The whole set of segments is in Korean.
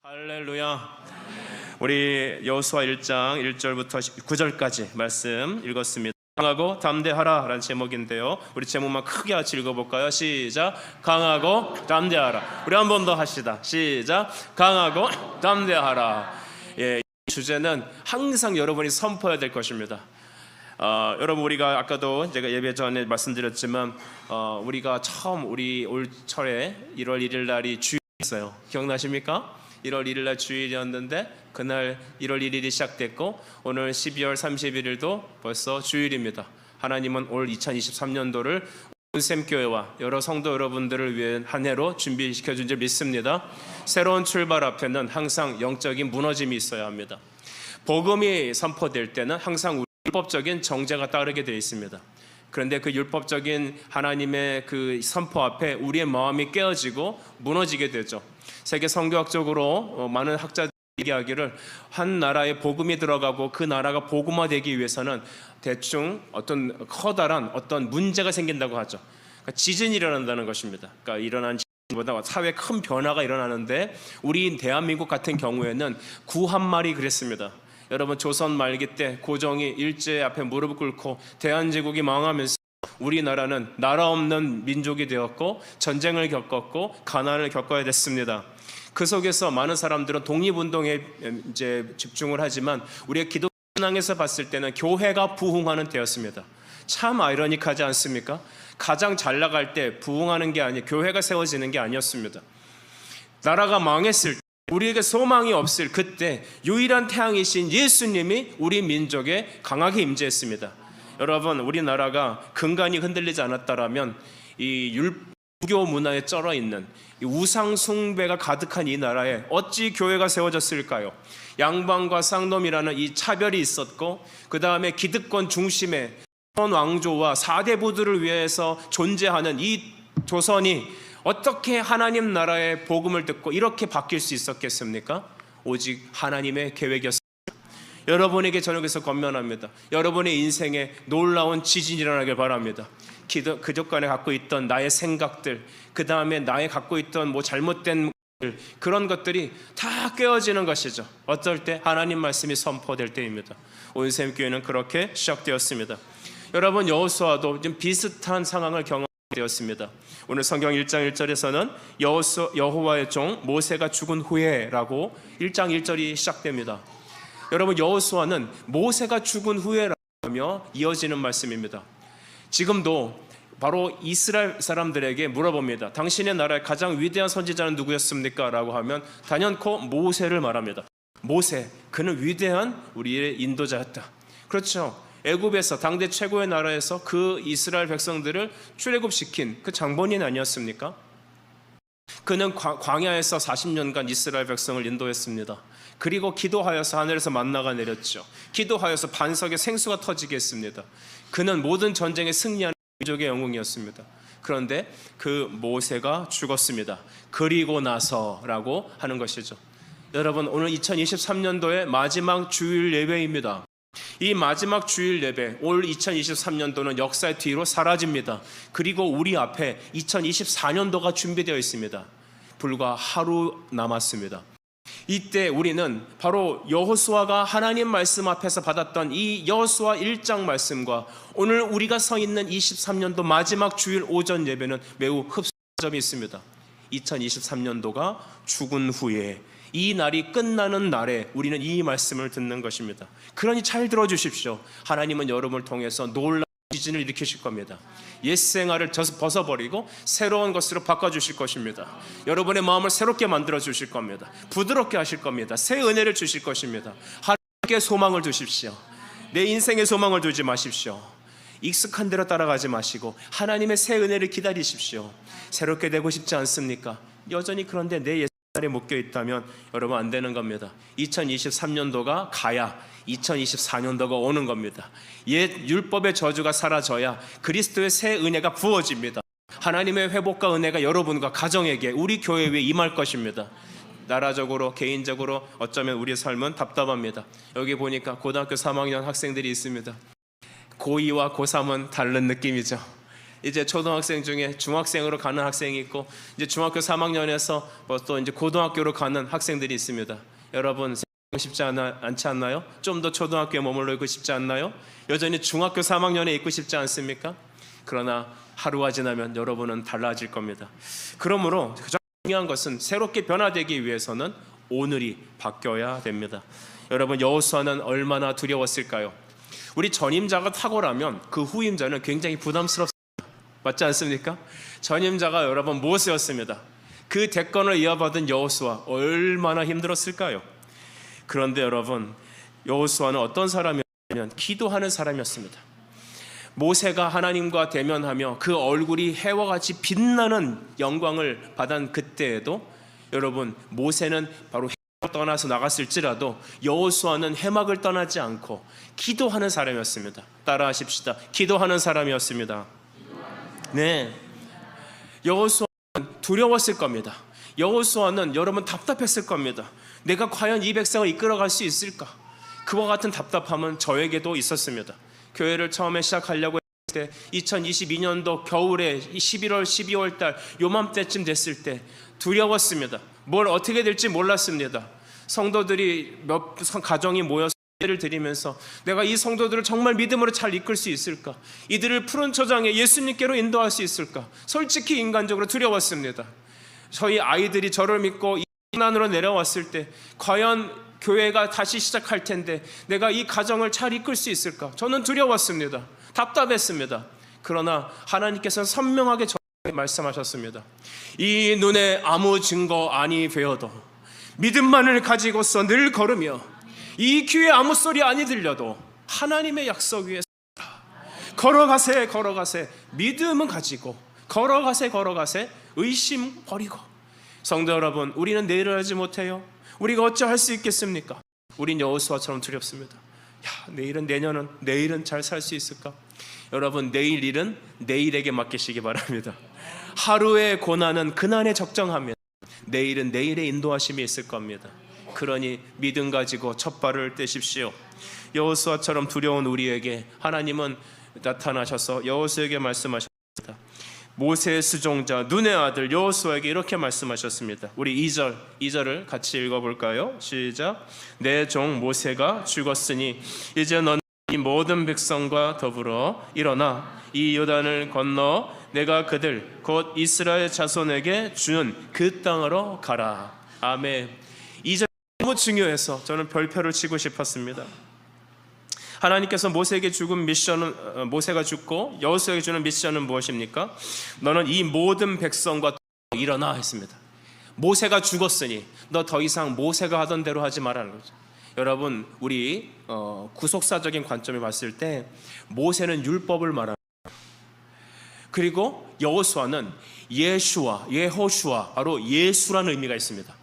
할렐루야. 우리 여호수아 1장 1절부터 9절까지 말씀 읽었습니다. 강하고 담대하라 라는 제목인데요, 우리 제목만 크게 같이 읽어볼까요? 시작. 강하고 담대하라. 우리 한 번 더 하시다. 시작. 강하고 담대하라. 이 주제는 항상 여러분이 선포해야 될 것입니다. 여러분, 우리가 아까도 제가 예배 전에 말씀드렸지만 우리가 처음 우리 올 철에 1월 1일 날이 주일이었어요. 기억나십니까? 1월 1일 날 주일이었는데 그날 1월 1일이 시작됐고 오늘 12월 31일도 벌써 주일입니다. 하나님은 올 2023년도를 온샘교회와 여러 성도 여러분들을 위해 한 해로 준비시켜 준 줄 믿습니다. 새로운 출발 앞에는 항상 영적인 무너짐이 있어야 합니다. 복음이 선포될 때는 항상 율법적인 정죄가 따르게 되어 있습니다. 그런데 그 율법적인 하나님의 그 선포 앞에 우리의 마음이 깨어지고 무너지게 되죠. 세계 선교학적으로 많은 학자들이 얘기하기를 한 나라에 복음이 들어가고 그 나라가 복음화되기 위해서는 대충 어떤 커다란 어떤 문제가 생긴다고 하죠. 그러니까 지진이 일어난다는 것입니다. 그러니까 일어난 지진보다 사회에 큰 변화가 일어나는데 우리 대한민국 같은 경우에는 구한말이 그랬습니다. 여러분, 조선 말기 때 고종이 일제 앞에 무릎 꿇고 대한제국이 망하면서 우리나라는 나라 없는 민족이 되었고 전쟁을 겪었고 가난을 겪어야 됐습니다. 그 속에서 많은 사람들은 독립운동에 이제 집중을 하지만 우리가 기독교 신앙에서 봤을 때는 교회가 부흥하는 때였습니다. 참 아이러니하지 않습니까? 가장 잘 나갈 때 부흥하는 게 아니, 교회가 세워지는 게 아니었습니다. 나라가 망했을 때, 우리에게 소망이 없을 그때 유일한 태양이신 예수님이 우리 민족에 강하게 임재했습니다. 여러분, 우리나라가 근간이 흔들리지 않았다라면 이 불교 문화에 쩔어 있는 이 우상 숭배가 가득한 이 나라에 어찌 교회가 세워졌을까요? 양반과 쌍놈이라는 이 차별이 있었고, 그 다음에 기득권 중심의 왕조와 사대부들을 위해서 존재하는 이 조선이 어떻게 하나님 나라의 복음을 듣고 이렇게 바뀔 수 있었겠습니까? 오직 하나님의 계획이었습니다. 여러분에게 저녁에서 권면합니다. 여러분의 인생에 놀라운 지진이 일어나길 바랍니다. 그전에 갖고 있던 나의 생각들, 그 다음에 나의 갖고 있던 잘못된 그런 것들이 다 깨어지는 것이죠. 어떨 때? 하나님 말씀이 선포될 때입니다. 온샘교회는 그렇게 시작되었습니다. 여러분, 여호수아도 좀 비슷한 상황을 경험되었습니다. 오늘 성경 1장 1절에서는 여호와의 종 모세가 죽은 후에라고 1장 1절이 시작됩니다. 여러분, 여호수아는 모세가 죽은 후에라며 이어지는 말씀입니다. 지금도 바로 이스라엘 사람들에게 물어봅니다. 당신의 나라의 가장 위대한 선지자는 누구였습니까? 라고 하면 단연코 모세를 말합니다. 모세, 그는 위대한 우리의 인도자였다. 그렇죠. 애굽에서 당대 최고의 나라에서 그 이스라엘 백성들을 출애굽시킨 그 장본인 아니었습니까? 그는 광야에서 40년간 이스라엘 백성을 인도했습니다. 그리고 기도하여서 하늘에서 만나가 내렸죠. 기도하여서 반석에 생수가 터지게 했습니다. 그는 모든 전쟁에 승리하는 민족의 영웅이었습니다. 그런데 그 모세가 죽었습니다. 그리고 나서라고 하는 것이죠. 여러분, 오늘 2023년도의 마지막 주일 예배입니다. 이 마지막 주일 예배, 올 2023년도는 역사의 뒤로 사라집니다. 그리고 우리 앞에 2024년도가 준비되어 있습니다. 불과 하루 남았습니다. 이때 우리는 바로 여호수아가 하나님 말씀 앞에서 받았던 이 여호수아 1장 말씀과 오늘 우리가 서 있는 23년도 마지막 주일 오전 예배는 매우 흡사점이 있습니다. 2023년도가 죽은 후에 이 날이 끝나는 날에 우리는 이 말씀을 듣는 것입니다. 그러니 잘 들어주십시오. 하나님은 여러분을 통해서 놀라운 지진을 일으키실 겁니다. 옛 생활을 벗어버리고 새로운 것으로 바꿔주실 것입니다. 여러분의 마음을 새롭게 만들어 주실 겁니다. 부드럽게 하실 겁니다. 새 은혜를 주실 것입니다. 하나님께 소망을 두십시오. 내 인생에 소망을 두지 마십시오. 익숙한 대로 따라가지 마시고 하나님의 새 은혜를 기다리십시오. 새롭게 되고 싶지 않습니까? 여전히 그런데 내 옛날에 묶여 있다면 여러분, 안 되는 겁니다. 2023년도가 가야 2024년도가 오는 겁니다. 옛 율법의 저주가 사라져야 그리스도의 새 은혜가 부어집니다. 하나님의 회복과 은혜가 여러분과 가정에게, 우리 교회 위에 임할 것입니다. 나라적으로, 개인적으로 어쩌면 우리의 삶은 답답합니다. 여기 보니까 고등학교 3학년 학생들이 있습니다. 고2와 고3은 다른 느낌이죠. 이제 초등학생 중에 중학생으로 가는 학생이 있고, 이제 중학교 3학년에서 또 이제 고등학교로 가는 학생들이 있습니다. 여러분 쉽지 않지 않나요? 좀 더 초등학교에 머물러 있고 싶지 않나요? 여전히 중학교 3학년에 있고 싶지 않습니까? 그러나 하루가 지나면 여러분은 달라질 겁니다. 그러므로 가장 중요한 것은 새롭게 변화되기 위해서는 오늘이 바뀌어야 됩니다. 여러분, 여호수아는 얼마나 두려웠을까요? 우리 전임자가 탁월하면 그 후임자는 굉장히 부담스럽습니다. 맞지 않습니까? 전임자가 여러분 모세였습니다. 그 대권을 이어받은 여호수아 얼마나 힘들었을까요? 그런데 여러분, 여호수아는 어떤 사람이었냐면 기도하는 사람이었습니다. 모세가 하나님과 대면하며 그 얼굴이 해와 같이 빛나는 영광을 받은 그때에도 여러분, 모세는 바로 해막을 떠나서 나갔을지라도 여호수아는 해막을 떠나지 않고 기도하는 사람이었습니다. 따라하십시다. 기도하는 사람이었습니다. 네, 여호수아는 두려웠을 겁니다. 여호수아는 여러분 답답했을 겁니다. 내가 과연 이 백성을 이끌어갈 수 있을까? 그와 같은 답답함은 저에게도 있었습니다. 교회를 처음에 시작하려고 했을 때 2022년도 겨울에 11월 12월 달 요맘때쯤 됐을 때 두려웠습니다. 뭘 어떻게 될지 몰랐습니다. 성도들이 몇 가정이 모여서 예를 드리면서 내가 이 성도들을 정말 믿음으로 잘 이끌 수 있을까? 이들을 푸른 초장에 예수님께로 인도할 수 있을까? 솔직히 인간적으로 두려웠습니다. 저희 아이들이 저를 믿고 이 고난으로 내려왔을 때 과연 교회가 다시 시작할 텐데 내가 이 가정을 잘 이끌 수 있을까? 저는 두려웠습니다. 답답했습니다. 그러나 하나님께서는 선명하게 저에게 말씀하셨습니다. 이 눈에 아무 증거 아니 되어도 믿음만을 가지고서 늘 걸으며 이 귀에 아무 소리 아니 들려도 하나님의 약속 위에 걸어가세 걸어가세, 믿음은 가지고 걸어가세 걸어가세, 의심 버리고. 성도 여러분, 우리는 내일을 알지 못해요. 우리가 어찌 할 수 있겠습니까? 우린 여호수아처럼 두렵습니다. 내일은 내년은 내일은 잘 살 수 있을까? 여러분, 내일 일은 내일에게 맡기시기 바랍니다. 하루의 고난은 그날에 적정하면 내일은 내일의 인도하심이 있을 겁니다. 그러니 믿음 가지고 첫 발을 떼십시오. 여호수아처럼 두려운 우리에게 하나님은 나타나셔서 여호수아에게 말씀하셨습니다. 모세의 수종자 눈의 아들 여호수아에게 이렇게 말씀하셨습니다. 우리 2절을 같이 읽어볼까요? 시작. 내 종 모세가 죽었으니 이제 너는 이 모든 백성과 더불어 일어나 이 요단을 건너 내가 그들 곧 이스라엘 자손에게 주는 그 땅으로 가라. 아멘. 2절 너무 중요해서 저는 별표를 치고 싶었습니다. 하나님께서 모세에게 죽은 미션은, 모세가 죽고 여호수아에게 주는 미션은 무엇입니까? 너는 이 모든 백성과 일어나 했습니다. 모세가 죽었으니 너 더 이상 모세가 하던 대로 하지 말라는 거죠. 여러분, 우리 구속사적인 관점에 봤을 때 모세는 율법을 말합니다. 그리고 여호수아는 예호슈아, 바로 예수라는 의미가 있습니다.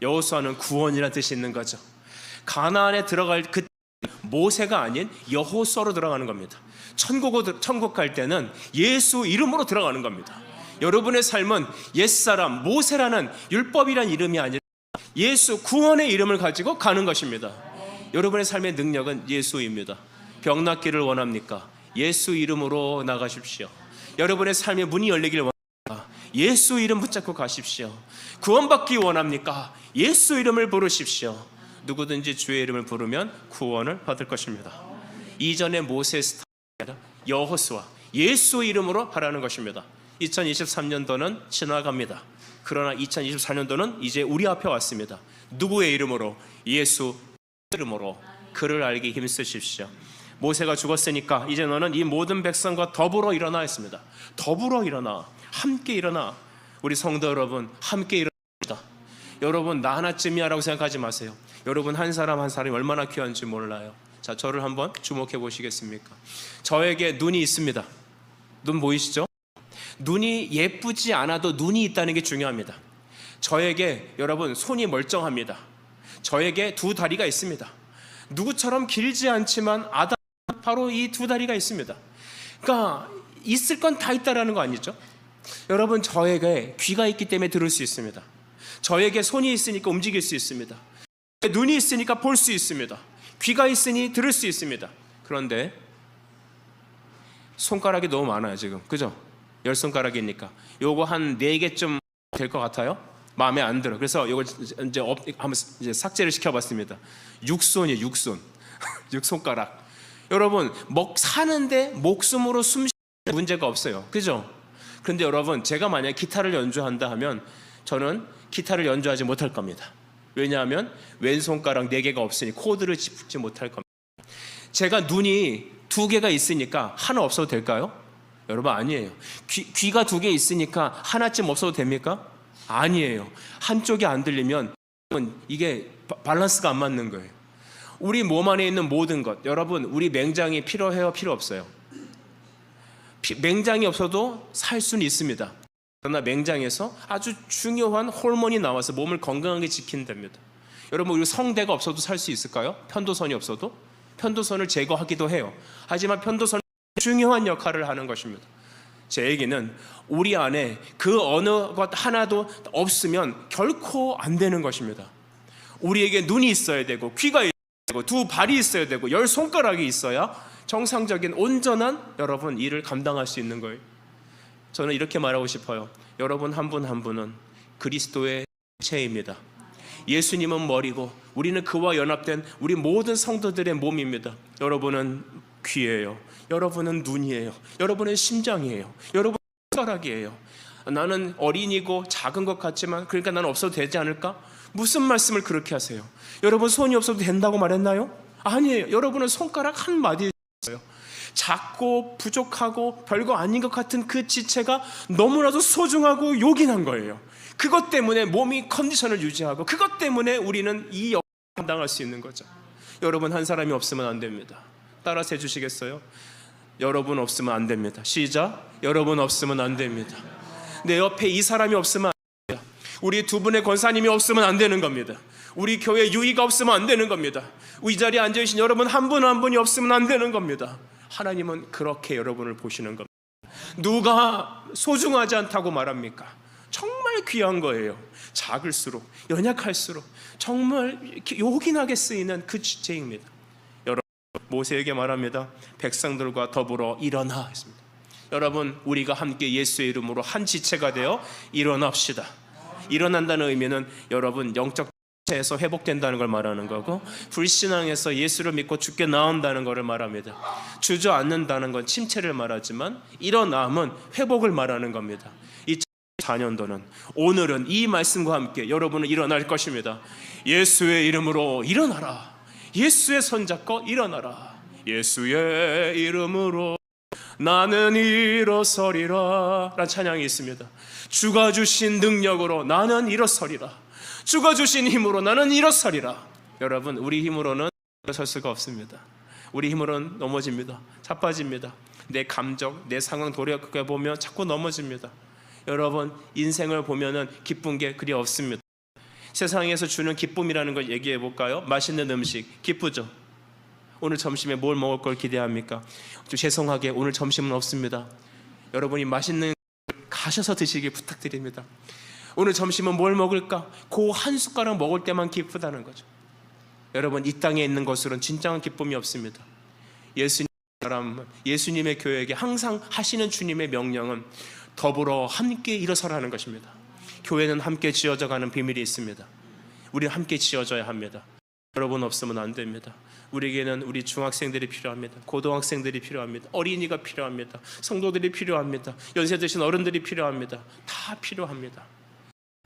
여호수아는 구원이라는 뜻이 있는 거죠. 가나안에 들어갈 그 모세가 아닌 여호수아로 들어가는 겁니다. 천국 갈 때는 예수 이름으로 들어가는 겁니다. 여러분의 삶은 옛사람 모세라는 율법이란 이름이 아니라 예수 구원의 이름을 가지고 가는 것입니다. 여러분의 삶의 능력은 예수입니다. 병 낫기를 원합니까? 예수 이름으로 나가십시오. 여러분의 삶의 문이 열리길 원합니까? 예수 이름 붙잡고 가십시오. 구원받기 원합니까? 예수 이름을 부르십시오. 누구든지 주의 이름을 부르면 구원을 받을 것입니다. 이전의 모세 스타일이 아니라 여호수아 예수 이름으로 하라는 것입니다. 2023년도는 지나갑니다. 그러나 2024년도는 이제 우리 앞에 왔습니다. 누구의 이름으로? 예수 이름으로 그를 알기 힘쓰십시오. 모세가 죽었으니까 이제 너는 이 모든 백성과 더불어 일어나 했습니다. 더불어 일어나, 함께 일어나. 우리 성도 여러분, 함께 일어납니다. 여러분, 나 하나쯤이야라고 생각하지 마세요. 여러분 한 사람 한 사람이 얼마나 귀한지 몰라요. 자, 저를 한번 주목해 보시겠습니까? 저에게 눈이 있습니다. 눈 보이시죠? 눈이 예쁘지 않아도 눈이 있다는 게 중요합니다. 저에게 여러분 손이 멀쩡합니다. 저에게 두 다리가 있습니다. 누구처럼 길지 않지만 아담 바로 이 두 다리가 있습니다. 그러니까 있을 건 다 있다라는 거 아니죠? 여러분, 저에게 귀가 있기 때문에 들을 수 있습니다. 저에게 손이 있으니까 움직일 수 있습니다. 눈이 있으니까 볼 수 있습니다. 귀가 있으니 들을 수 있습니다. 그런데 손가락이 너무 많아요 지금, 그죠? 열 손가락이니까 요거 한 4개쯤 될 것 같아요. 마음에 안 들어. 그래서 이걸 이제 한번 이제 삭제를 시켜봤습니다. 6손이에요. 6손. 6손가락. 여러분 사는데 목숨으로 숨 쉬는 문제가 없어요. 그죠? 그런데 여러분 제가 만약 기타를 연주한다 하면 저는 기타를 연주하지 못할 겁니다. 왜냐하면 왼손가락 4개가 없으니 코드를 짚지 못할 겁니다. 제가 눈이 2개가 있으니까 하나 없어도 될까요? 여러분 아니에요. 귀가 2개 있으니까 하나쯤 없어도 됩니까? 아니에요. 한쪽이 안 들리면 이게 밸런스가 안 맞는 거예요. 우리 몸 안에 있는 모든 것, 여러분 우리 맹장이 필요해요? 필요 없어요? 맹장이 없어도 살 수는 있습니다. 그러나 맹장에서 아주 중요한 호르몬이 나와서 몸을 건강하게 지킨답니다. 여러분 우리 성대가 없어도 살 수 있을까요? 편도선이 없어도? 편도선을 제거하기도 해요. 하지만 편도선은 중요한 역할을 하는 것입니다. 제 얘기는 우리 안에 그 어느 것 하나도 없으면 결코 안 되는 것입니다. 우리에게 눈이 있어야 되고 귀가 있어야 되고 2발이 있어야 되고 10손가락이 있어야 정상적인 온전한 여러분 일을 감당할 수 있는 거예요. 저는 이렇게 말하고 싶어요. 여러분 한 분 한 분은 그리스도의 체입니다. 예수님은 머리고 우리는 그와 연합된 우리 모든 성도들의 몸입니다. 여러분은 귀예요. 여러분은 눈이에요. 여러분은 심장이에요. 여러분은 손가락이에요. 나는 어린이고 작은 것 같지만 그러니까 나는 없어도 되지 않을까? 무슨 말씀을 그렇게 하세요? 여러분 손이 없어도 된다고 말했나요? 아니에요. 여러분은 손가락 한 마디 있어요. 작고 부족하고 별거 아닌 것 같은 그 지체가 너무나도 소중하고 요긴한 거예요. 그것 때문에 몸이 컨디션을 유지하고 그것 때문에 우리는 이 역할을 감당할 수 있는 거죠. 여러분 한 사람이 없으면 안 됩니다. 따라서 해주시겠어요? 여러분 없으면 안 됩니다. 시작. 여러분 없으면 안 됩니다. 내 옆에 이 사람이 없으면 안 됩니다. 우리 2분의 권사님이 없으면 안 되는 겁니다. 우리 교회 유의가 없으면 안 되는 겁니다. 이 자리에 앉아계신 여러분 한 분 한 분이 없으면 안 되는 겁니다. 하나님은 그렇게 여러분을 보시는 겁니다. 누가 소중하지 않다고 말합니까? 정말 귀한 거예요. 작을수록 연약할수록 정말 요긴하게 쓰이는 그 지체입니다. 여러분 모세에게 말합니다. 백성들과 더불어 일어나 했습니다. 여러분 우리가 함께 예수의 이름으로 한 지체가 되어 일어납시다. 일어난다는 의미는 여러분 영적 에서 회복된다는 걸 말하는 거고 불신앙에서 예수를 믿고 죽게 나온다는 것을 말합니다. 주저앉는다는 건 침체를 말하지만 일어남은 회복을 말하는 겁니다. 2004년도는 오늘은 이 말씀과 함께 여러분은 일어날 것입니다. 예수의 이름으로 일어나라. 예수의 손잡고 일어나라. 예수의 이름으로 나는 일어서리라 라는 찬양이 있습니다. 주가 주신 능력으로 나는 일어서리라. 주가 주신 힘으로 나는 일어서리라. 여러분 우리 힘으로는 일어설 수가 없습니다. 우리 힘으로는 넘어집니다. 자빠집니다. 내 감정, 내 상황 돌이켜보면 자꾸 넘어집니다. 여러분 인생을 보면은 기쁜 게 그리 없습니다. 세상에서 주는 기쁨이라는 걸 얘기해 볼까요? 맛있는 음식 기쁘죠? 오늘 점심에 뭘 먹을 걸 기대합니까? 좀 죄송하게 오늘 점심은 없습니다. 여러분이 맛있는 가셔서 드시길 부탁드립니다. 오늘 점심은 뭘 먹을까? 그 한 숟가락 먹을 때만 기쁘다는 거죠. 여러분 이 땅에 있는 것으로는 진정한 기쁨이 없습니다. 예수님의 교회에게 항상 하시는 주님의 명령은 더불어 함께 일어서라는 것입니다. 교회는 함께 지어져 가는 비밀이 있습니다. 우리는 함께 지어져야 합니다. 여러분 없으면 안 됩니다. 우리에게는 우리 중학생들이 필요합니다. 고등학생들이 필요합니다. 어린이가 필요합니다. 성도들이 필요합니다. 연세 드신 어른들이 필요합니다. 다 필요합니다.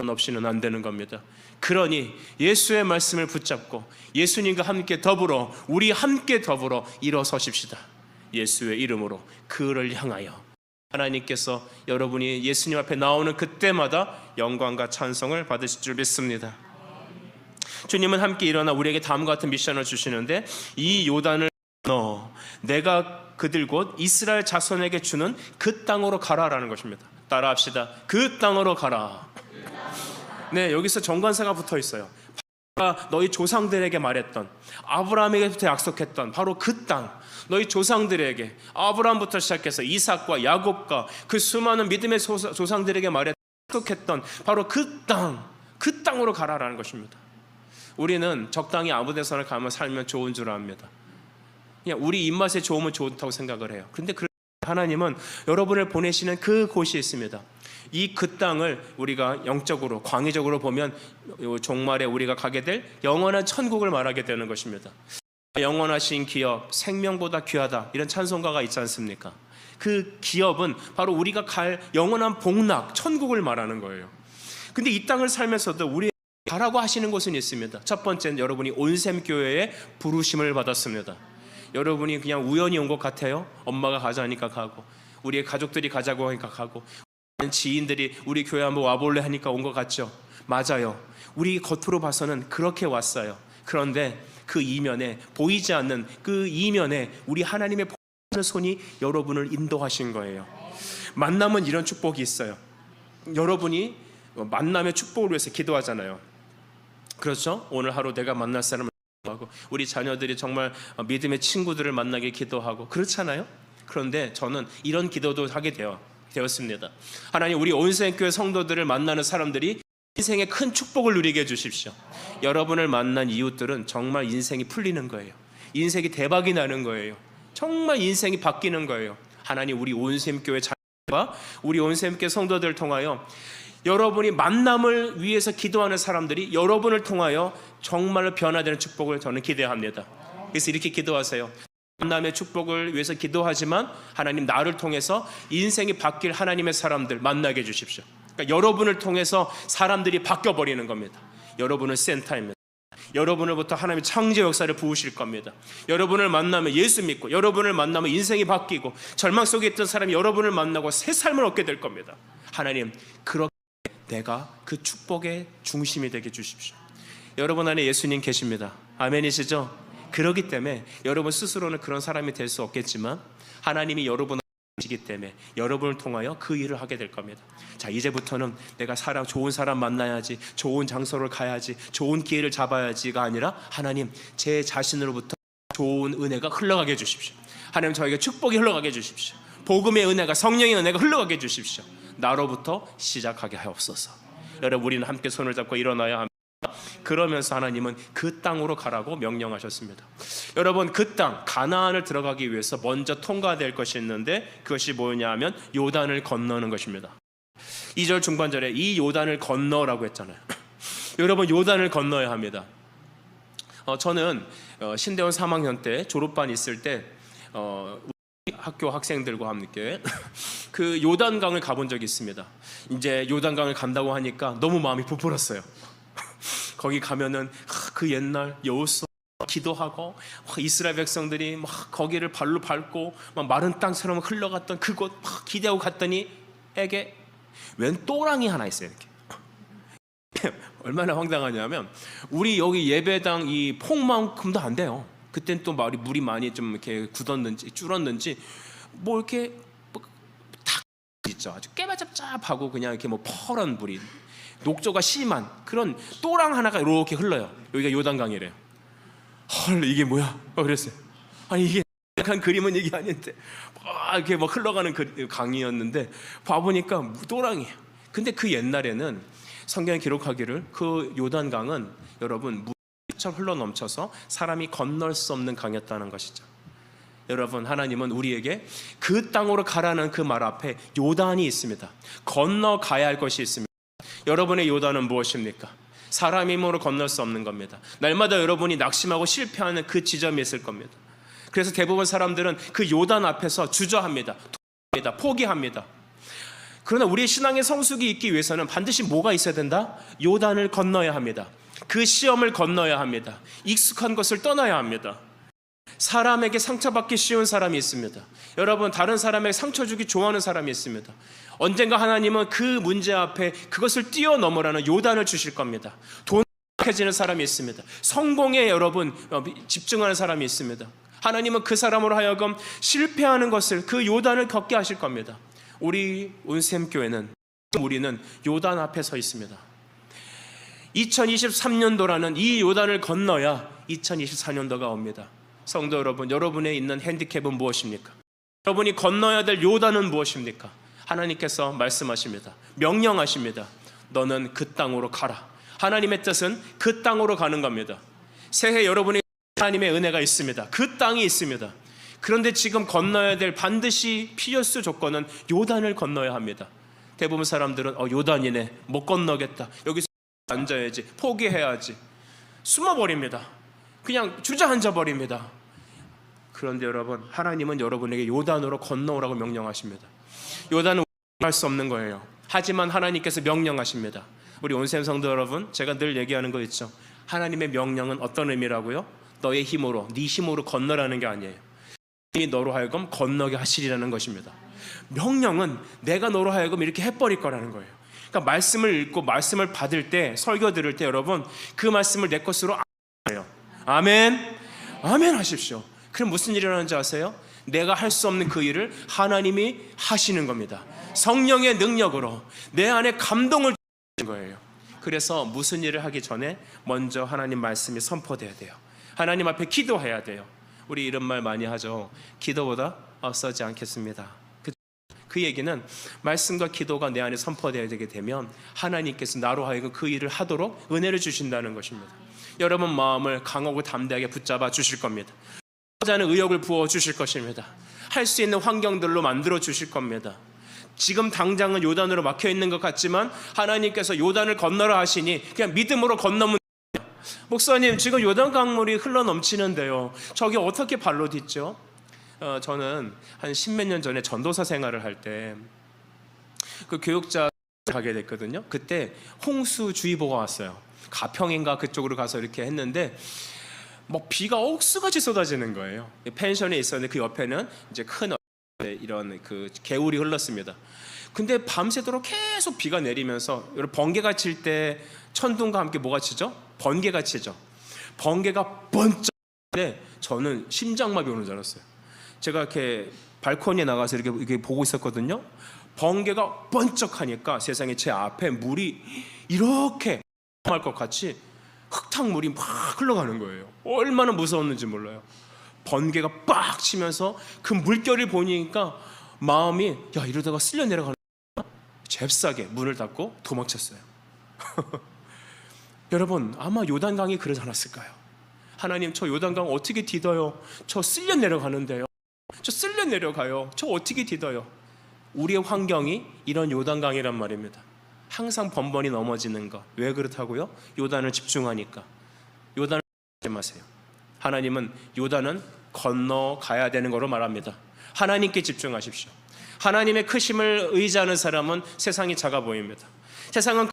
없이는 안 되는 겁니다. 그러니 예수의 말씀을 붙잡고 예수님과 함께 더불어 우리 함께 더불어 일어서십시다. 예수의 이름으로 그를 향하여 하나님께서 여러분이 예수님 앞에 나오는 그때마다 영광과 찬송을 받으실 줄 믿습니다. 주님은 함께 일어나 우리에게 다음과 같은 미션을 주시는데 이 요단을 건너 내가 그들 곧 이스라엘 자손에게 주는 그 땅으로 가라라는 것입니다. 따라합시다. 그 땅으로 가라. 네, 여기서 정관사가 붙어 있어요. 너희 조상들에게 말했던 아브라함에게부터 약속했던 바로 그 땅, 너희 조상들에게 아브라함부터 시작해서 이삭과 야곱과 그 수많은 믿음의 조상들에게 약속했던 바로 그 땅으로 가라라는 것입니다. 우리는 적당히 아무 데서나 가면 살면 좋은 줄 압니다. 그냥 우리 입맛에 좋으면 좋다고 생각을 해요. 그런데 그렇게 하나님은 여러분을 보내시는 그곳이 있습니다. 그 땅을 우리가 영적으로 광의적으로 보면 종말에 우리가 가게 될 영원한 천국을 말하게 되는 것입니다. 영원하신 기업, 생명보다 귀하다, 이런 찬송가가 있지 않습니까? 그 기업은 바로 우리가 갈 영원한 복락, 천국을 말하는 거예요. 근데 이 땅을 살면서도 우리 가라고 하시는 곳은 있습니다. 첫 번째는 여러분이 온샘교회에 부르심을 받았습니다. 여러분이 그냥 우연히 온 것 같아요? 엄마가 가자니까 가고, 우리의 가족들이 가자고 하니까 가고, 지인들이 우리 교회 한번 와볼래 하니까 온 것 같죠? 맞아요. 우리 겉으로 봐서는 그렇게 왔어요. 그런데 그 이면에, 보이지 않는 그 이면에 우리 하나님의 손이 여러분을 인도하신 거예요. 만남은 이런 축복이 있어요. 여러분이 만남의 축복을 위해서 기도하잖아요. 그렇죠? 오늘 하루 내가 만날 사람을 하고, 우리 자녀들이 정말 믿음의 친구들을 만나게 기도하고 그렇잖아요. 그런데 저는 이런 기도도 하게 되었습니다. 하나님, 우리 온생교회 성도들을 만나는 사람들이 인생의 큰 축복을 누리게 해주십시오. 여러분을 만난 이웃들은 정말 인생이 풀리는 거예요. 인생이 대박이 나는 거예요. 정말 인생이 바뀌는 거예요. 하나님, 우리 온샘교회 자녀와 우리 온샘교회 성도들을 통하여 여러분이 만남을 위해서 기도하는 사람들이 여러분을 통하여 정말로 변화되는 축복을 저는 기대합니다. 그래서 이렇게 기도하세요. 만남의 축복을 위해서 기도하지만 하나님, 나를 통해서 인생이 바뀔 하나님의 사람들 만나게 해주십시오. 그러니까 여러분을 통해서 사람들이 바뀌어버리는 겁니다. 여러분은 센터입니다. 여러분으로부터 하나님의 창조 역사를 부으실 겁니다. 여러분을 만나면 예수 믿고, 여러분을 만나면 인생이 바뀌고, 절망 속에 있던 사람이 여러분을 만나고 새 삶을 얻게 될 겁니다. 하나님, 그렇게 내가 그 축복의 중심이 되게 해주십시오. 여러분 안에 예수님 계십니다. 아멘이시죠? 그렇기 때문에 여러분 스스로는 그런 사람이 될 수 없겠지만 하나님이 여러분을 시기 때문에 여러분을 통하여 그 일을 하게 될 겁니다. 자, 이제부터는 내가 좋은 사람 만나야지, 좋은 장소를 가야지, 좋은 기회를 잡아야지가 아니라, 하나님, 제 자신으로부터 좋은 은혜가 흘러가게 해주십시오. 하나님, 저에게 축복이 흘러가게 해주십시오. 복음의 은혜가, 성령의 은혜가 흘러가게 해주십시오. 나로부터 시작하게 하옵소서. 여러분, 우리는 함께 손을 잡고 일어나야 합니다. 그러면서 하나님은 그 땅으로 가라고 명령하셨습니다. 여러분, 그 땅 가나안을 들어가기 위해서 먼저 통과될 것이 있는데, 그것이 뭐냐 하면 요단을 건너는 것입니다. 2절 중반절에 이 요단을 건너라고 했잖아요. 여러분, 요단을 건너야 합니다. 저는 신대원 3학년 때 졸업반 있을 때 학교 학생들과 함께 그 요단강을 가본 적이 있습니다. 이제 요단강을 간다고 하니까 너무 마음이 부풀었어요. 거기 가면은 그 옛날 여호수아 기도하고 이스라엘 백성들이 막 거기를 발로 밟고 막 마른 땅처럼 흘러갔던 그곳 막 기대하고 갔더니 에게 웬 또랑이 하나 있어요. 이렇게 얼마나 황당하냐면, 우리 여기 예배당 이 폭만큼도 안 돼요. 그땐 또 물이 많이 좀 이렇게 굳었는지 줄었는지 뭐 이렇게 탁 있죠. 아주 깨바잡잡하고 그냥 이렇게 뭐 퍼런 물이, 녹조가 심한 그런 또랑 하나가 이렇게 흘러요. 여기가 요단강이래요. 헐, 이게 뭐야? 그랬어요. 아니, 이게 약간 그림은 이게 아닌데 이렇게 막 흘러가는 강이었는데 봐보니까 또랑이에요. 근데 그 옛날에는 성경에 기록하기를 그 요단강은 여러분 물처럼 흘러 넘쳐서 사람이 건널 수 없는 강이었다는 것이죠. 여러분, 하나님은 우리에게 그 땅으로 가라는 그 말 앞에 요단이 있습니다. 건너가야 할 것이 있습니다. 여러분의 요단은 무엇입니까? 사람 힘으로 건널 수 없는 겁니다. 날마다 여러분이 낙심하고 실패하는 그 지점이 있을 겁니다. 그래서 대부분 사람들은 그 요단 앞에서 주저합니다. 포기합니다. 그러나 우리의 신앙의 성숙이 있기 위해서는 반드시 뭐가 있어야 된다? 요단을 건너야 합니다. 그 시험을 건너야 합니다. 익숙한 것을 떠나야 합니다. 사람에게 상처받기 쉬운 사람이 있습니다. 여러분, 다른 사람에게 상처 주기 좋아하는 사람이 있습니다. 언젠가 하나님은 그 문제 앞에 그것을 뛰어넘으라는 요단을 주실 겁니다. 돈에 익숙해지는 사람이 있습니다. 성공에 여러분 집중하는 사람이 있습니다. 하나님은 그 사람으로 하여금 실패하는 것을, 그 요단을 겪게 하실 겁니다. 우리 온샘교회는, 우리는 요단 앞에 서 있습니다. 2023년도라는 이 요단을 건너야 2024년도가 옵니다. 성도 여러분, 여러분의 있는 핸디캡은 무엇입니까? 여러분이 건너야 될 요단은 무엇입니까? 하나님께서 말씀하십니다. 명령하십니다. 너는 그 땅으로 가라. 하나님의 뜻은 그 땅으로 가는 겁니다. 새해 여러분의 하나님의 은혜가 있습니다. 그 땅이 있습니다. 그런데 지금 건너야 될 반드시 필수 조건은 요단을 건너야 합니다. 대부분 사람들은 요단이네, 못 건너겠다, 여기서 앉아야지, 포기해야지, 숨어버립니다. 그냥 주저앉아 버립니다. 그런데 여러분, 하나님은 여러분에게 요단으로 건너오라고 명령하십니다. 요단은 할 수 없는 거예요. 하지만 하나님께서 명령하십니다. 우리 온셈 성도 여러분, 제가 늘 얘기하는 거 있죠. 하나님의 명령은 어떤 의미라고요? 너의 힘으로, 네 힘으로 건너라는 게 아니에요. 이 너로 하여금 건너게 하시리라는 것입니다. 명령은 내가 너로 하여금 이렇게 해버릴 거라는 거예요. 그러니까 말씀을 읽고 말씀을 받을 때, 설교 들을 때 여러분, 그 말씀을 내 것으로 해요. 아멘, 아멘 하십시오. 그럼 무슨 일이 일어나는지 아세요? 내가 할 수 없는 그 일을 하나님이 하시는 겁니다. 성령의 능력으로 내 안에 감동을 주는 거예요. 그래서 무슨 일을 하기 전에 먼저 하나님 말씀이 선포돼야 돼요. 하나님 앞에 기도해야 돼요. 우리 이런 말 많이 하죠. 기도보다 앞서지 않겠습니다. 그 얘기는 말씀과 기도가 내 안에 선포되어야 되게 되면 하나님께서 나로 하여금 그 일을 하도록 은혜를 주신다는 것입니다. 여러분 마음을 강하고 담대하게 붙잡아 주실 겁니다. 하는 의욕을 부어 주실 것입니다. 할 수 있는 환경들로 만들어 주실 겁니다. 지금 당장은 요단으로 막혀 있는 것 같지만 하나님께서 요단을 건너라 하시니 그냥 믿음으로 건너면 돼요. 목사님, 지금 요단 강물이 흘러 넘치는데요, 저기 어떻게 발로 딛죠? 저는 한 십몇 년 전에 전도사 생활을 할 때 그 교육자 가게 됐거든요. 그때 홍수주의보가 왔어요. 가평인가 그쪽으로 가서 이렇게 했는데 뭐 비가 억수같이 쏟아지는 거예요. 펜션에 있었는데 그 옆에는 이제 큰 이런 그 개울이 흘렀습니다. 근데 밤새도록 계속 비가 내리면서 여러분, 번개가 칠 때 천둥과 함께 뭐가 치죠? 번개가 치죠. 번개가 번쩍. 저는 심장마비 오는 줄 알았어요. 제가 이렇게 발코니에 나가서 이렇게 보고 있었거든요. 번개가 번쩍하니까 세상에 제 앞에 물이 이렇게 할 것 같이 흙탕물이 막 흘러가는 거예요. 얼마나 무서웠는지 몰라요. 번개가 빡 치면서 그 물결을 보니까 마음이 이러다가 쓸려 내려가는 거야. 잽싸게 문을 닫고 도망쳤어요. 여러분, 아마 요단강이 그러지 않았을까요? 하나님, 저 요단강 어떻게 디뎌요? 저 쓸려 내려가는데요. 저 쓸려 내려가요. 저 어떻게 디뎌요? 우리의 환경이 이런 요단강이란 말입니다. 항상 번번이 넘어지는 것. 왜 그렇다고요? 요단을 집중하니까. 요단을 하지 마세요. 하나님은 요단은 건너가야 되는 거로 말합니다. 하나님께 집중하십시오. 하나님의 크심을 의지하는 사람은 세상이 작아 보입니다. 세상은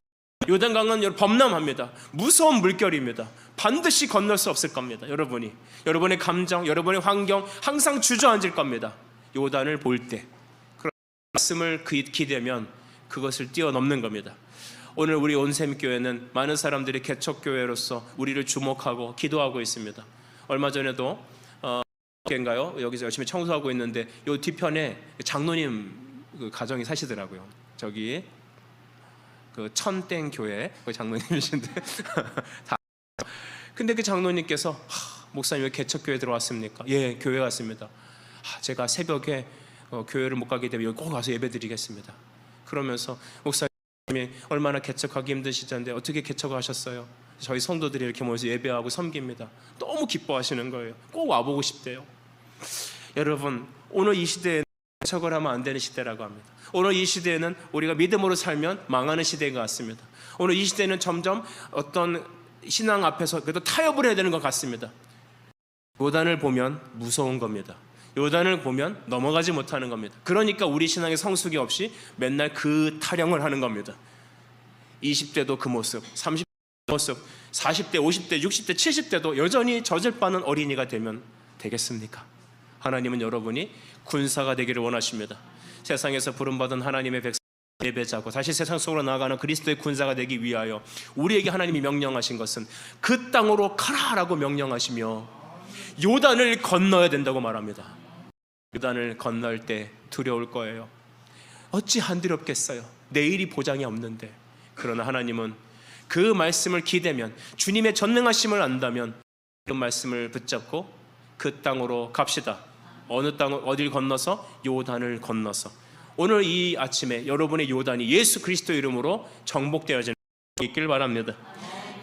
요단강은 범람합니다. 무서운 물결입니다. 반드시 건널 수 없을 겁니다. 여러분의 감정, 여러분의 환경 항상 주저앉을 겁니다. 요단을 볼 때 그런 말씀을 기대면 그것을 뛰어넘는 겁니다. 오늘 우리 온샘교회는 많은 사람들이 개척교회로서 우리를 주목하고 기도하고 있습니다. 얼마 전에도 인가요? 여기서 열심히 청소하고 있는데 요 뒤편에 장로님 그 가정이 사시더라고요. 저기 그 천땡 교회 그 장로님이신데 근데 그 장로님께서 목사님 왜 개척교회 들어왔습니까? 예, 교회 왔습니다. 제가 새벽에 교회를 못 가게 되면 여기 꼭 와서 예배드리겠습니다. 그러면서 목사님이 얼마나 개척하기 힘드시던데 어떻게 개척하셨어요? 저희 성도들이 이렇게 모여서 예배하고 섬깁니다. 너무 기뻐하시는 거예요. 꼭 와보고 싶대요. 여러분, 오늘 이 시대에 개척을 하면 안 되는 시대라고 합니다. 오늘 이 시대에는 우리가 믿음으로 살면 망하는 시대인 것 같습니다. 오늘 이 시대는 점점 어떤 신앙 앞에서 그래도 타협을 해야 되는 것 같습니다. 요단을 보면 무서운 겁니다. 요단을 보면 넘어가지 못하는 겁니다. 그러니까 우리 신앙의 성숙이 없이 맨날 그 타령을 하는 겁니다. 20대도 그 모습, 30대 그 모습, 40대, 50대, 60대, 70대도 여전히 젖을 빠는 어린이가 되면 되겠습니까? 하나님은 여러분이 군사가 되기를 원하십니다. 세상에서 부름받은 하나님의 백성 예배자고 다시 세상 속으로 나아가는 그리스도의 군사가 되기 위하여 우리에게 하나님이 명령하신 것은 그 땅으로 가라라고 명령하시며 요단을 건너야 된다고 말합니다. 요단을 건널 때 두려울 거예요. 어찌 한두렵겠어요. 내일이 보장이 없는데. 그러나 하나님은 그 말씀을 기대면, 주님의 전능하심을 안다면 그 말씀을 붙잡고 그 땅으로 갑시다. 어느 땅, 어딜 건너서? 요단을 건너서. 오늘 이 아침에 여러분의 요단이 예수 그리스도 이름으로 정복되어지는 있길 바랍니다.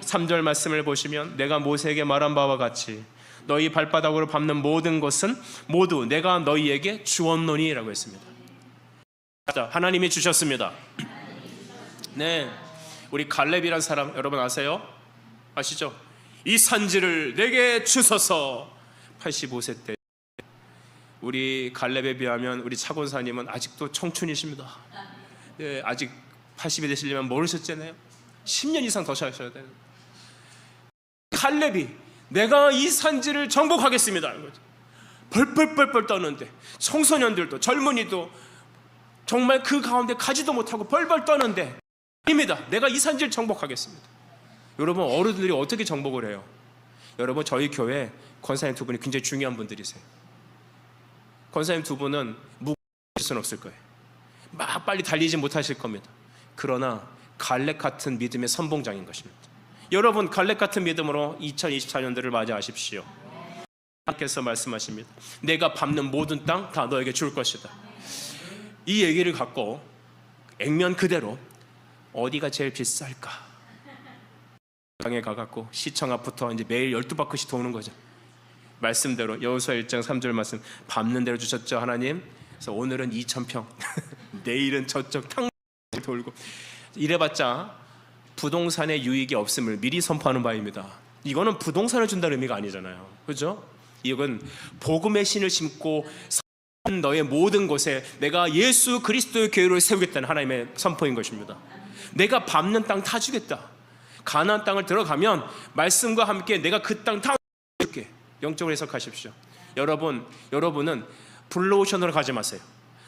3절 말씀을 보시면 내가 모세에게 말한 바와 같이 너희 발바닥으로 밟는 모든 것은 모두 내가 너희에게 주었노니라고 했습니다. 자, 하나님이 주셨습니다. 네, 우리 갈렙이란 사람 여러분 아세요? 아시죠? 이 산지를 내게 주소서. 85세 때 우리 갈렙에 비하면 우리 차권사님은 아직도 청춘이십니다. 네, 아직 80이 되시려면 모르셨잖아요. 10년 이상 더 사셔야 돼요. 갈렙이 내가 이 산지를 정복하겠습니다. 벌벌벌벌 떠는데 청소년들도 젊은이도 정말 그 가운데 가지도 못하고 벌벌 떠는데 아닙니다. 내가 이 산지를 정복하겠습니다. 여러분 어른들이 어떻게 정복을 해요? 여러분 저희 교회 권사님 두 분이 굉장히 중요한 분들이세요. 권사님 두 분은 무거울 수는 없을 거예요. 막 빨리 달리지 못하실 겁니다. 그러나 갈렙 같은 믿음의 선봉장인 것입니다. 여러분 갈렙 같은 믿음으로 2024년도를 맞이하십시오. 하나님께서 말씀하십니다. 내가 밟는 모든 땅 다 너에게 줄 것이다. 이 얘기를 갖고 액면 그대로 어디가 제일 비쌀까? 땅에 가갖고 시청 앞부터 이제 매일 12바퀴씩 도는 거죠. 말씀대로 여호수아 1장 3절 말씀 밟는 대로 주셨죠 하나님. 그래서 오늘은 2,000평 내일은 저쪽 탕 돌고 이래봤자 부동산의 유익이 없음을 미리 선포하는 바입니다. 이거는 부동산을 준다는 의미가 아니잖아요. 그렇죠? 이건 복음의 신을 심고 너의 모든 곳에 내가 예수 그리스도의 교회를 세우겠다는 하나님의 선포인 것입니다. 내가 밟는 땅 다 주겠다. 가나안 땅을 들어가면 말씀과 함께 내가 그 땅 다 줄게. 영적으로 해석하십시오. 여러분은 블루오션으로 가지 마세요.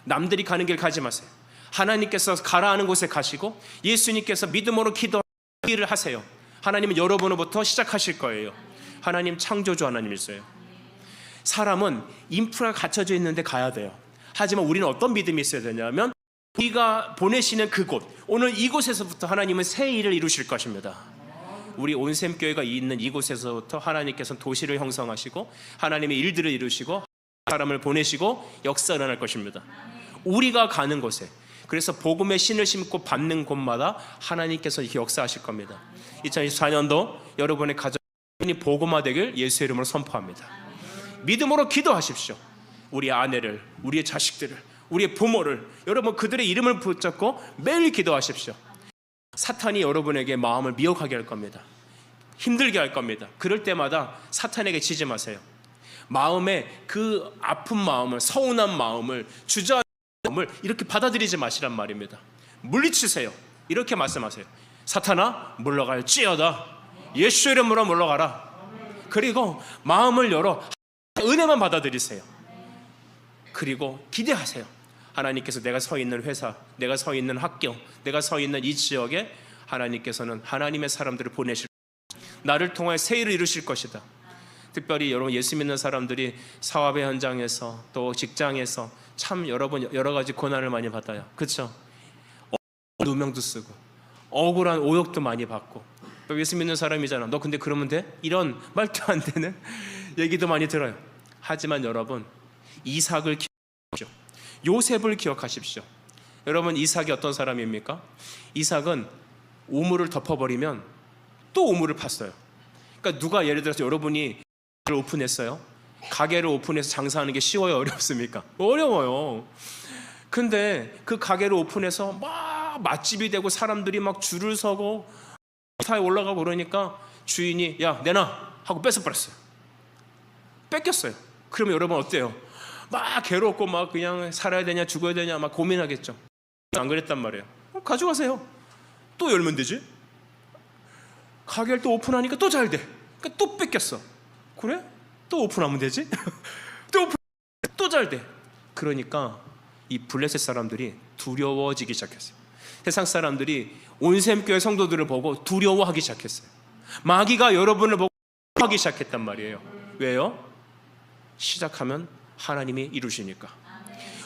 남들이 가는 길 가지 마세요. 하나님께서 가라 하는 곳에 가시고 예수님께서 믿음으로 기도를 하세요. 하나님은 여러분으로부터 시작하실 거예요. 하나님 창조주 하나님이세요. 사람은 인프라가 갖춰져 있는데 가야 돼요. 하지만 우리는 어떤 믿음이 있어야 되냐면 우리가 보내시는 그곳, 오늘 이곳에서부터 하나님은 새 일을 이루실 것입니다. 우리 온샘교회가 있는 이곳에서부터 하나님께서 도시를 형성하시고 하나님의 일들을 이루시고 사람을 보내시고 역사를 일어날 것입니다. 우리가 가는 곳에, 그래서 복음의 신을 심고 밟는 곳마다 하나님께서 이렇게 역사하실 겁니다. 2024년도 여러분의 가정이 복음화되길 예수의 이름으로 선포합니다. 믿음으로 기도하십시오. 우리 아내를, 우리의 자식들을, 우리의 부모를, 여러분 그들의 이름을 붙잡고 매일 기도하십시오. 사탄이 여러분에게 마음을 미혹하게 할 겁니다. 힘들게 할 겁니다. 그럴 때마다 사탄에게 치지 마세요. 마음에 그 아픈 마음을, 서운한 마음을, 주저하는 마음을 이렇게 받아들이지 마시란 말입니다. 물리치세요. 이렇게 말씀하세요. 사탄아 물러갈지어다. 예수 이름으로 물러가라. 그리고 마음을 열어 은혜만 받아들이세요. 그리고 기대하세요. 하나님께서 내가 서 있는 회사, 내가 서 있는 학교, 내가 서 있는 이 지역에 하나님께서는 하나님의 사람들을 보내실, 나를 통해 새 일을 이루실 것이다. 특별히 여러분 예수 믿는 사람들이 사업의 현장에서 또 직장에서 참 여러분 여러 가지 고난을 많이 받아요. 그렇죠? 누명도 쓰고 억울한 오역도 많이 받고, 또 예수 믿는 사람이잖아. 너 근데 그러면 돼? 이런 말도 안 되는 얘기도 많이 들어요. 하지만 여러분 이삭을 기억하십시오. 요셉을 기억하십시오. 여러분 이삭이 어떤 사람입니까? 이삭은 우물을 덮어버리면 또 우물을 팠어요. 그러니까 누가 예를 들어서 여러분이 가게를 오픈했어요. 가게를 오픈해서 장사하는 게 쉬워요? 어렵습니까? 어려워요. 근데 그 가게를 오픈해서 막 맛집이 되고 사람들이 막 줄을 서고 타에 올라가고 그러니까 주인이 야 내놔 하고 뺏어버렸어요. 뺏겼어요. 그러면 여러분 어때요? 막 괴롭고 막 그냥 살아야 되냐 죽어야 되냐 막 고민하겠죠. 안 그랬단 말이에요. 가져가세요. 또 열면 되지. 가게를 또 오픈하니까 또 잘 돼. 그러니까 또 뺏겼어. 그래? 또 오픈하면 되지. 또 오픈 또 잘 돼. 그러니까 이 블레셋 사람들이 두려워지기 시작했어요. 세상 사람들이 온샘교회 성도들을 보고 두려워하기 시작했어요. 마귀가 여러분을 보고 하기 시작했단 말이에요. 왜요? 시작하면 하나님이 이루시니까.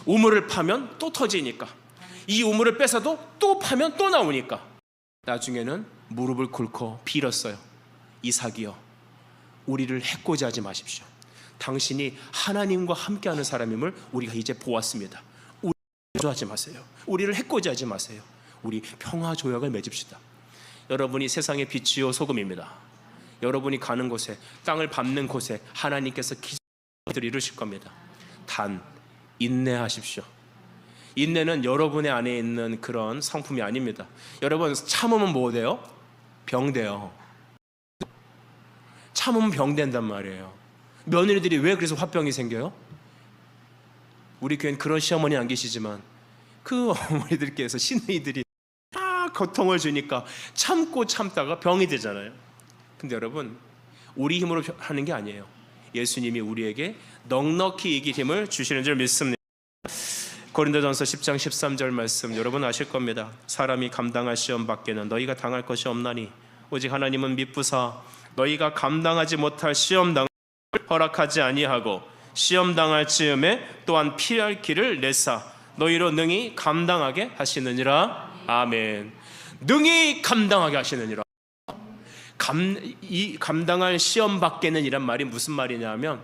우물을 파면 또 터지니까. 이 우물을 뺏어도 또 파면 또 나오니까. 나중에는 무릎을 꿇고 빌었어요. 이삭이여, 우리를 해코지 하지 마십시오. 당신이 하나님과 함께하는 사람임을 우리가 이제 보았습니다. 우리를 해코지하지 마세요. 우리를 해코지하지 마세요. 우리 평화 조약을 맺읍시다. 여러분이 세상의 빛이요 소금입니다. 여러분이 가는 곳에, 땅을 밟는 곳에 하나님께서 기적을 이루실 겁니다. 단 인내하십시오. 인내는 여러분의 안에 있는 그런 성품이 아닙니다. 여러분, 참으면 뭐 돼요? 병 돼요. 참으면 병 된단 말이에요. 며느리들이 왜 그래서 화병이 생겨요? 우리 교회는 그런 시어머니 안 계시지만 그 어머니들께서 시누이들이 고통을 주니까 참고 참다가 병이 되잖아요. 근데 여러분, 우리 힘으로 하는 게 아니에요. 예수님이 우리에게 넉넉히 이길 힘을 주시는 줄 믿습니다. 고린도전서 10장 13절 말씀 여러분 아실 겁니다. 사람이 감당할 시험 밖에는 너희가 당할 것이 없나니 오직 하나님은 미쁘사 너희가 감당하지 못할 시험 당을 허락하지 아니하고 시험 당할 즈음에 또한 피할 길을 내사 너희로 능히 감당하게 하시느니라. 아멘. 능히 감당하게 하시느니라. 이 감당할 시험 밖에는 이란 말이 무슨 말이냐면,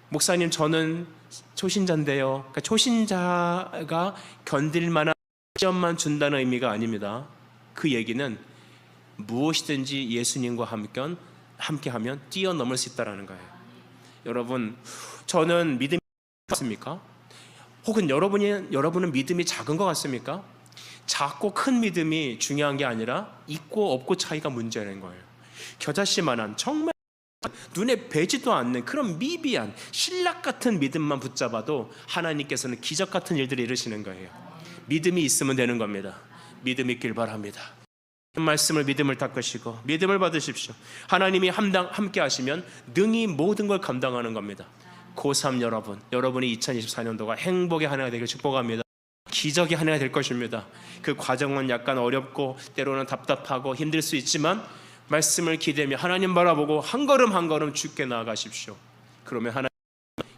목사님 저는 초신자인데요. 그러니까 초신자가 견딜 만한 시험만 준다는 의미가 아닙니다. 그 얘기는 무엇이든지 예수님과 함께하면 뛰어넘을 수 있다는 거예요. 여러분, 저는 믿음이 같습니까? 혹은 여러분은 믿음이 작은 것 같습니까? 작고 큰 믿음이 중요한 게 아니라 있고 없고 차이가 문제라는 거예요. 겨자씨만한 정말 눈에 뵈지도 않는 그런 미비한 신락 같은 믿음만 붙잡아도 하나님께서는 기적 같은 일들을 이루시는 거예요. 믿음이 있으면 되는 겁니다. 믿음 있길 바랍니다. 말씀을 믿음을 닦으시고 믿음을 받으십시오. 하나님이 함께 하시면 능히 모든 걸 감당하는 겁니다. 고3 여러분이 2024년도가 행복의 한 해가 되길 축복합니다. 기적의 한 해가 될 것입니다. 그 과정은 약간 어렵고 때로는 답답하고 힘들 수 있지만 말씀을 기대며 하나님 바라보고 한 걸음 한 걸음 주께 나아가십시오. 그러면 하나님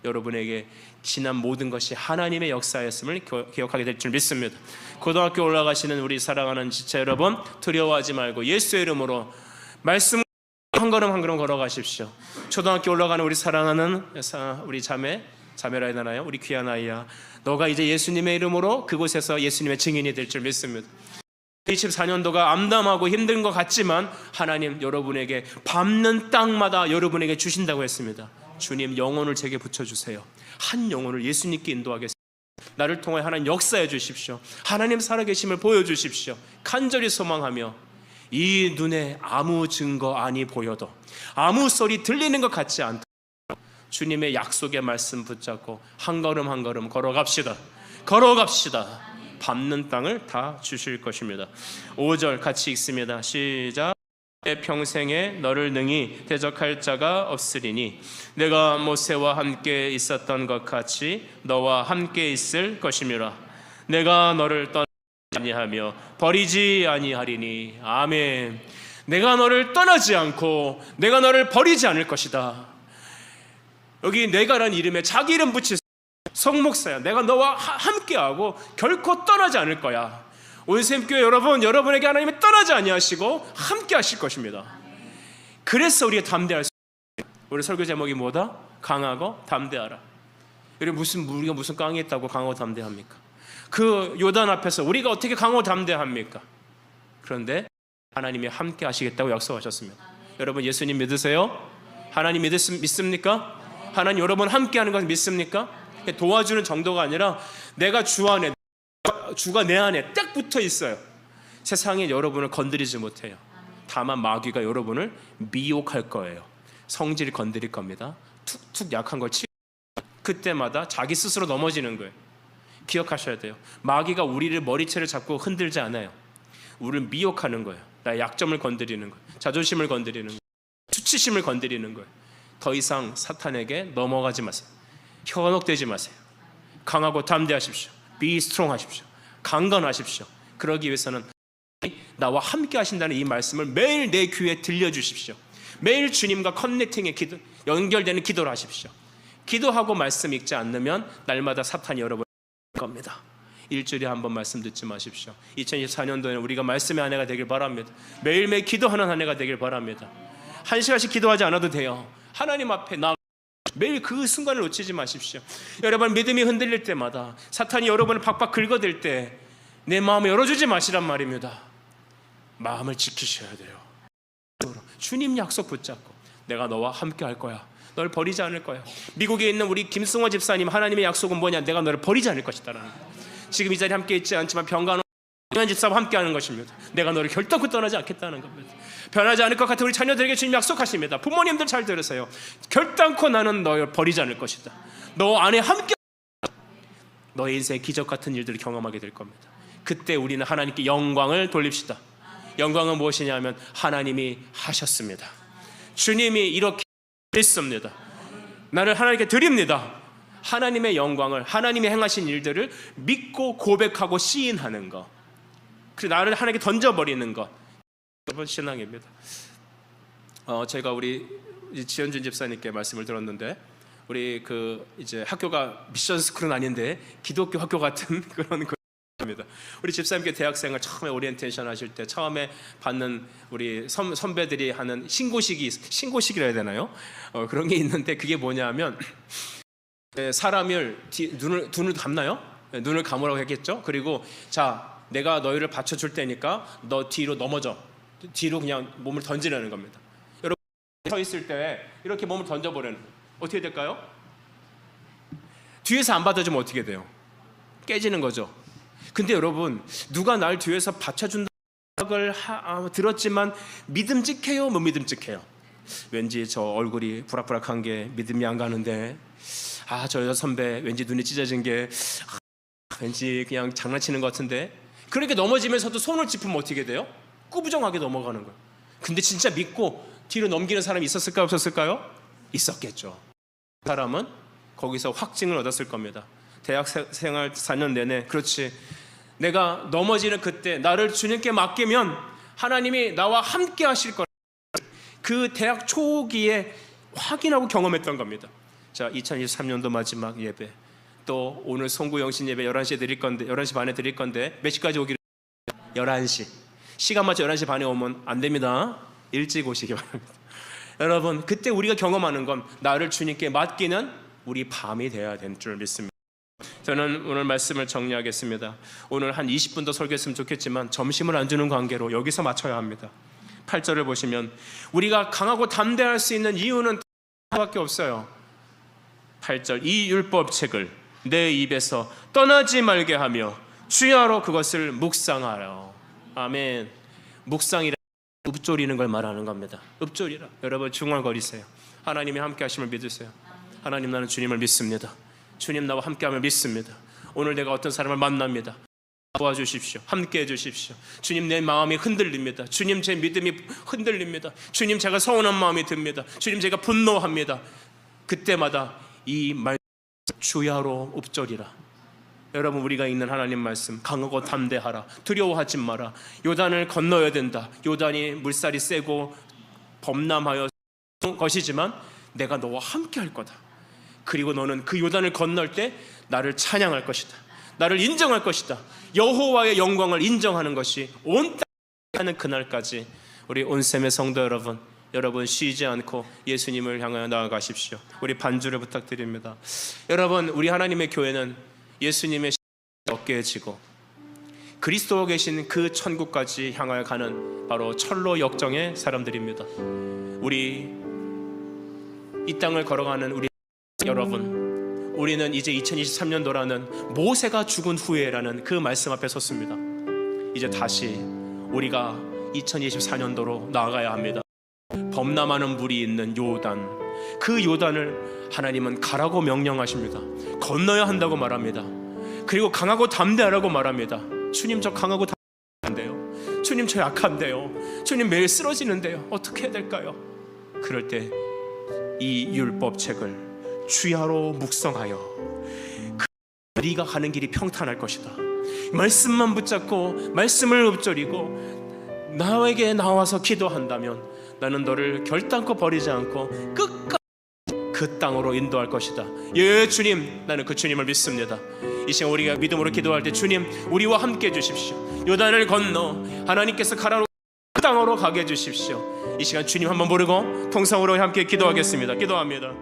여러분에게 지난 모든 것이 하나님의 역사였음을 기억하게 될 줄 믿습니다. 고등학교 올라가시는 우리 사랑하는 지체 여러분, 두려워하지 말고 예수의 이름으로 말씀 한 걸음 한 걸음 걸어가십시오. 초등학교 올라가는 우리 사랑하는 우리 자매라 해야 되나요? 우리 귀한 아이야, 너가 이제 예수님의 이름으로 그곳에서 예수님의 증인이 될 줄 믿습니다. 24년도가 암담하고 힘든 것 같지만 하나님 여러분에게 밟는 땅마다 여러분에게 주신다고 했습니다. 주님, 영혼을 제게 붙여주세요. 한 영혼을 예수님께 인도하겠습니다. 나를 통해 하나님 역사해 주십시오. 하나님 살아계심을 보여주십시오. 간절히 소망하며 이 눈에 아무 증거 아니 보여도 아무 소리 들리는 것 같지 않도록 주님의 약속의 말씀 붙잡고 한 걸음 한 걸음 걸어갑시다. 밟는 땅을 다 주실 것입니다. 5절 같이 읽습니다. 시작. 내 평생에 너를 능히 대적할 자가 없으리니 내가 모세와 함께 있었던 것 같이 너와 함께 있을 것이미라. 내가 너를 떠나지 아니하며 버리지 아니하리니. 아멘. 내가 너를 떠나지 않고 내가 너를 버리지 않을 것이다. 여기 내가라는 이름에 자기 이름 붙일 성목사야. 내가 너와 함께하고 결코 떠나지 않을 거야. 온샘교회 여러분, 여러분에게 하나님이 떠나지 아니하시고 함께 하실 것입니다. 그래서 우리가 담대할 수 있어요. 우리 설교 제목이 뭐다? 강하고 담대하라. 우리가 무슨 깡이 있다고 강하고 담대합니까? 그 요단 앞에서 우리가 어떻게 강하고 담대합니까? 그런데 하나님이 함께 하시겠다고 약속하셨습니다. 여러분, 예수님 믿으세요? 하나님 믿습니까? 하나님 여러분 함께 하는 것을 믿습니까? 도와주는 정도가 아니라 내가 주가 내 안에 딱 붙어 있어요. 세상에 여러분을 건드리지 못해요. 다만 마귀가 여러분을 미혹할 거예요. 성질을 건드릴 겁니다. 툭툭 약한 걸 치고 그때마다 자기 스스로 넘어지는 거예요. 기억하셔야 돼요. 마귀가 우리를 머리채를 잡고 흔들지 않아요. 우리를 미혹하는 거예요. 나의 약점을 건드리는 거예요. 자존심을 건드리는 거예요. 수치심을 건드리는 거예요. 더 이상 사탄에게 넘어가지 마세요. 현혹되지 마세요. 강하고 담대하십시오. Be strong 하십시오. 강건하십시오. 그러기 위해서는 나와 함께 하신다는 이 말씀을 매일 내 귀에 들려주십시오. 매일 주님과 커넥팅의 연결되는 기도를 하십시오. 기도하고 말씀 읽지 않으면 날마다 사탄이 여러분을 겁니다. 일주일에 한 번 말씀 듣지 마십시오. 2024년도에는 우리가 말씀의 한 해가 되길 바랍니다. 매일매일 기도하는 한 해가 되길 바랍니다. 1시간씩 기도하지 않아도 돼요. 하나님 앞에 매일 그 순간을 놓치지 마십시오. 여러분, 믿음이 흔들릴 때마다 사탄이 여러분을 박박 긁어댈 때 내 마음을 열어주지 마시란 말입니다. 마음을 지키셔야 돼요. 주님 약속 붙잡고 내가 너와 함께 할 거야. 널 버리지 않을 거야. 미국에 있는 우리 김승호 집사님, 하나님의 약속은 뭐냐? 내가 너를 버리지 않을 것이다라는 거예요. 지금 이 자리에 함께 있지 않지만 병간호 김현 집사와 함께 하는 것입니다. 내가 너를 결단코 떠나지 않겠다는 겁니다. 변하지 않을 것 같은 우리 자녀들에게 주님 약속하십니다. 부모님들 잘 들으세요. 결단코 나는 너를 버리지 않을 것이다. 너 안에 함께 너의 인생의 기적 같은 일들을 경험하게 될 겁니다. 그때 우리는 하나님께 영광을 돌립시다. 영광은 무엇이냐면 하나님이 하셨습니다. 주님이 이렇게 했습니다. 나를 하나님께 드립니다. 하나님의 영광을, 하나님이 행하신 일들을 믿고 고백하고 시인하는 것, 그리고 나를 하나님께 던져버리는 것, 여러분 신앙입니다. 제가 우리 지현준 집사님께 말씀을 들었는데, 우리 이제 학교가 미션 스쿨은 아닌데 기독교 학교 같은 그런 겁니다. 우리 집사님께 대학생을 처음에 오리엔테이션 하실 때 처음에 받는 우리 선배들이 하는 신고식이라 해야 되나요? 그런 게 있는데, 그게 뭐냐면 사람을 눈을 감나요? 눈을 감으라고 했겠죠. 그리고 자, 내가 너희를 받쳐줄 테니까 너 뒤로 넘어져. 뒤로 그냥 몸을 던지라는 겁니다. 여러분 서 있을 때 이렇게 몸을 던져버리는, 어떻게 될까요? 뒤에서 안 받아주면 어떻게 돼요? 깨지는 거죠. 근데 여러분, 누가 날 뒤에서 받쳐준다는 걸 들었지만 믿음직해요? 못 믿음직해요? 왠지 저 얼굴이 부락부락한 게 믿음이 안 가는데, 저 여자 선배 왠지 눈이 찢어진 게 왠지 그냥 장난치는 것 같은데, 그렇게 넘어지면서도 손을 짚으면 어떻게 돼요? 꾸부정하게 넘어가는 거예요. 근데 진짜 믿고 뒤로 넘기는 사람이 있었을까요? 없었을까요? 있었겠죠. 그 사람은 거기서 확증을 얻었을 겁니다. 대학 생활 4년 내내, 그렇지, 내가 넘어지는 그때 나를 주님께 맡기면 하나님이 나와 함께 하실 거라, 그 대학 초기에 확인하고 경험했던 겁니다. 자, 2023년도 마지막 예배, 또 오늘 송구 영신 예배 11시에 드릴 건데, 11시 반에 드릴 건데 몇 시까지 오기로? 11시. 시간 맞춰 11시 반에 오면 안 됩니다. 일찍 오시기 바랍니다. 여러분, 그때 우리가 경험하는 건 나를 주님께 맡기는 우리 밤이 되어야 되는 줄 믿습니다. 저는 오늘 말씀을 정리하겠습니다. 오늘 한 20분 더 설교했으면 좋겠지만 점심을 안 주는 관계로 여기서 맞춰야 합니다. 8절을 보시면 우리가 강하고 담대할 수 있는 이유는 하나밖에 없어요. 8절, 이 율법책을 내 입에서 떠나지 말게 하며 주야로 그것을 묵상하라. 아멘. 묵상이라 읊조리는 걸 말하는 겁니다. 읊조리라. 여러분 중얼거리세요. 하나님이 함께 하심을 믿으세요. 하나님, 나는 주님을 믿습니다. 주님, 나와 함께함을 믿습니다. 오늘 내가 어떤 사람을 만납니다. 도와주십시오. 함께 해주십시오. 주님, 내 마음이 흔들립니다. 주님, 제 믿음이 흔들립니다. 주님, 제가 서운한 마음이 듭니다. 주님, 제가 분노합니다. 그때마다 이 말 주야로 읊조리라. 여러분, 우리가 읽는 하나님 말씀, 강하고 담대하라. 두려워하지 마라. 요단을 건너야 된다. 요단이 물살이 세고 범람하여 것이지만 내가 너와 함께 할 거다. 그리고 너는 그 요단을 건널 때 나를 찬양할 것이다. 나를 인정할 것이다. 여호와의 영광을 인정하는 것이 온 땅에 하는 그날까지 우리 온셈의 성도 여러분 쉬지 않고 예수님을 향하여 나아가십시오. 우리 반주를 부탁드립니다. 여러분, 우리 하나님의 교회는 예수님의 어깨에 지고 그리스도와 계신 그 천국까지 향하여 가는 바로 철로 역정의 사람들입니다. 우리 이 땅을 걸어가는 우리 여러분, 우리는 이제 2023년도라는 모세가 죽은 후에라는 그 말씀 앞에 섰습니다. 이제 다시 우리가 2024년도로 나아가야 합니다. 범람하는 물이 있는 요단, 그 요단을 하나님은 가라고 명령하십니다. 건너야 한다고 말합니다. 그리고 강하고 담대하라고 말합니다. 주님, 저 강하고 담대한데요. 주님, 저 약한데요. 주님, 매일 쓰러지는데요. 어떻게 해야 될까요? 그럴 때 이 율법책을 주야로 묵상하여 네가 가는 길이 평탄할 것이다. 말씀만 붙잡고 말씀을 읊조리고 나에게 나와서 기도한다면 나는 너를 결단코 버리지 않고 끝까지 그 땅으로 인도할 것이다. 예, 주님, 나는 그 주님을 믿습니다. 이 시간 우리가 믿음으로 기도할 때 주님, 우리와 함께 해주십시오. 요단을 건너 하나님께서 가라로 땅으로 가게 해주십시오. 이 시간 주님 한번 부르고 통성으로 함께 기도하겠습니다. 기도합니다.